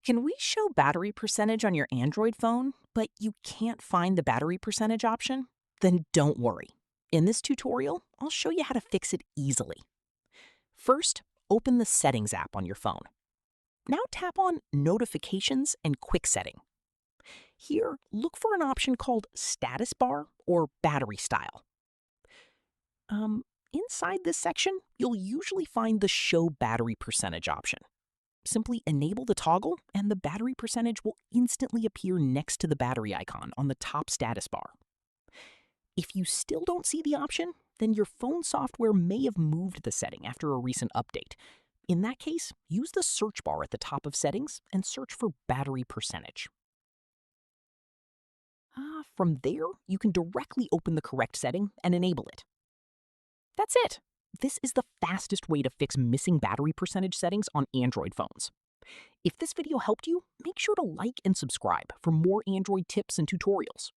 Can we show battery percentage on your Android phone, but you can't find the battery percentage option? Then don't worry. In this tutorial, I'll show you how to fix it easily. First, open the Settings app on your phone. Now tap on Notifications and Quick Setting. Here, look for an option called Status Bar or Battery Style. Inside this section, you'll usually find the Show Battery Percentage option. Simply enable the toggle and the battery percentage will instantly appear next to the battery icon on the top status bar. If you still don't see the option, then your phone software may have moved the setting after a recent update. In that case, use the search bar at the top of settings and search for battery percentage. From there, you can directly open the correct setting and enable it. That's it. This is the fastest way to fix missing battery percentage settings on Android phones. If this video helped you, make sure to like and subscribe for more Android tips and tutorials.